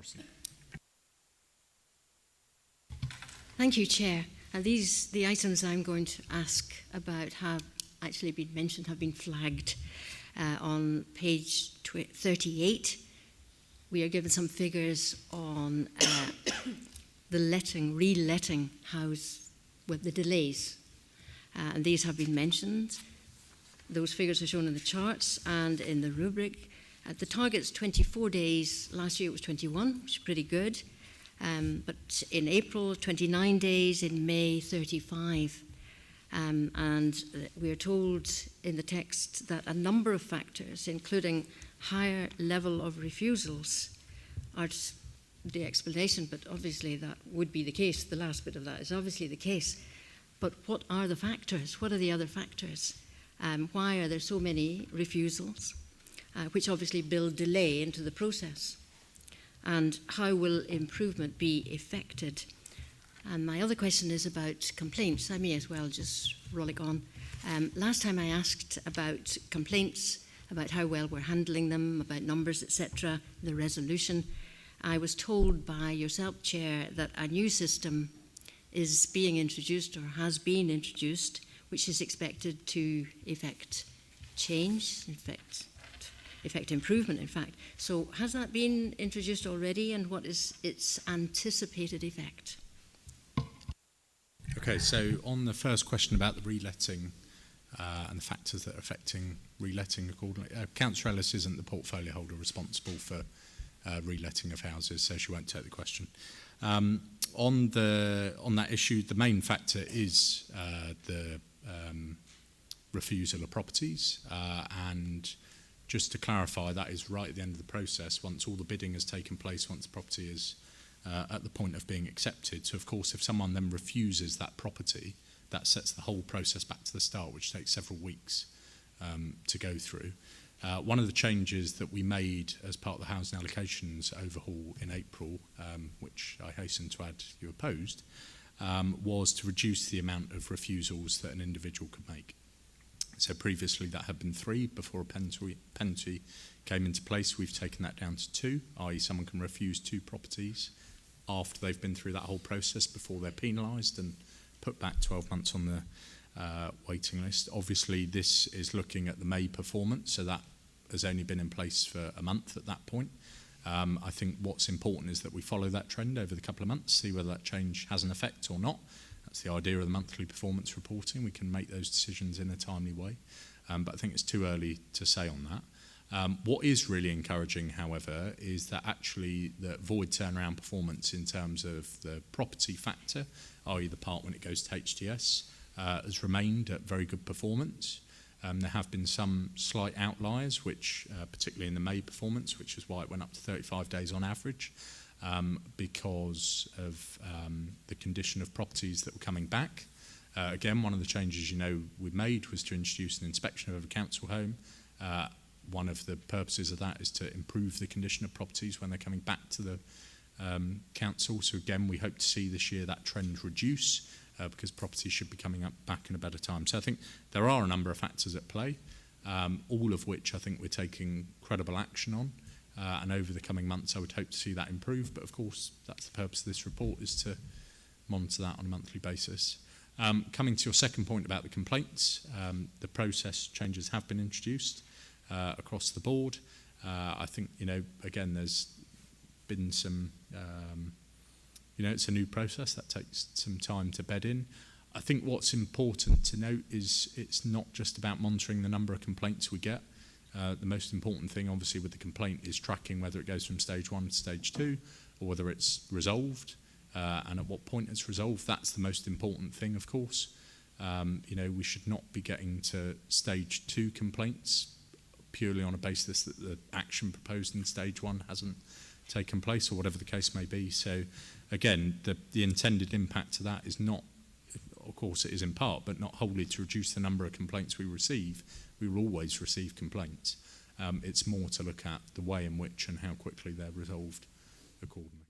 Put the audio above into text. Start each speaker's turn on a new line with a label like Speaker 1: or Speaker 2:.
Speaker 1: Morrison.
Speaker 2: Thank you, Chair. And the items I'm going to ask about have actually been mentioned, have been flagged on page 38. We are given some figures on the reletting house with the delays. And these have been mentioned. Those figures are shown in the charts and in the rubric. The target's 24 days. Last year it was 21, which is pretty good. But in April, 29 days. In May, 35. And we are told in the text that a number of factors, including higher level of refusals, are the explanation, but obviously that would be the case. The last bit of that is obviously the case. But what are the factors? What are the other factors? Why are there so many refusals, which obviously build delay into the process? And how will improvement be effected? And my other question is about complaints. I may as well just rollick on. Last time I asked about complaints, about how well we're handling them, about numbers, etc., the resolution. I was told by yourself, Chair, that a new system is being introduced or has been introduced, which is expected to effect change, effect improvement, in fact. So has that been introduced already, and what is its anticipated effect?
Speaker 3: Okay, so on the first question about the reletting and the factors that are affecting reletting accordingly, Councillor Ellis isn't the portfolio holder responsible for reletting of houses, so she won't take the question. On that issue, the main factor is the refusal of properties, and just to clarify, that is right at the end of the process, once all the bidding has taken place, once the property is at the point of being accepted. So of course, if someone then refuses that property, that sets the whole process back to the start, which takes several weeks to go through. One of the changes that we made as part of the housing allocations overhaul in April, which I hasten to add you opposed, was to reduce the amount of refusals that an individual could make. So previously that had been 3 before a penalty came into place. We've taken that down to 2, i.e. someone can refuse 2 properties after they've been through that whole process before they're penalised and put back 12 months on the waiting list. Obviously this is looking at the May performance, so that has only been in place for a month at that point. I think what's important is that we follow that trend over the couple of months, see whether that change has an effect or not. That's the idea of the monthly performance reporting. We can make those decisions in a timely way, but I think it's too early to say on that. What is really encouraging, however, is that actually the void turnaround performance in terms of the property factor, i.e. the part when it goes to HTS, has remained at very good performance. There have been some slight outliers, which particularly in the May performance, which is why it went up to 35 days on average, because of the condition of properties that were coming back. Again, one of the changes we made was to introduce an inspection of every council home. One of the purposes of that is to improve the condition of properties when they're coming back to the council. So again, we hope to see this year that trend reduce, because properties should be coming up back in a better time. So I think there are a number of factors at play, all of which I think we're taking credible action on. And over the coming months, I would hope to see that improve. But of course, that's the purpose of this report, is to monitor that on a monthly basis. Coming to your second point about the complaints, the process changes have been introduced across the board. I think, again, there's been some, it's a new process that takes some time to bed in. I think what's important to note is it's not just about monitoring the number of complaints we get. The most important thing, obviously, with the complaint is tracking whether it goes from stage 1 to stage 2 or whether it's resolved and at what point it's resolved. That's the most important thing, of course. We should not be getting to stage 2 complaints purely on a basis that the action proposed in stage 1 hasn't taken place, or whatever the case may be. So again, the intended impact of that is not, of course it is in part, but not wholly to reduce the number of complaints we receive. We will always receive complaints. It's more to look at the way in which and how quickly they're resolved accordingly.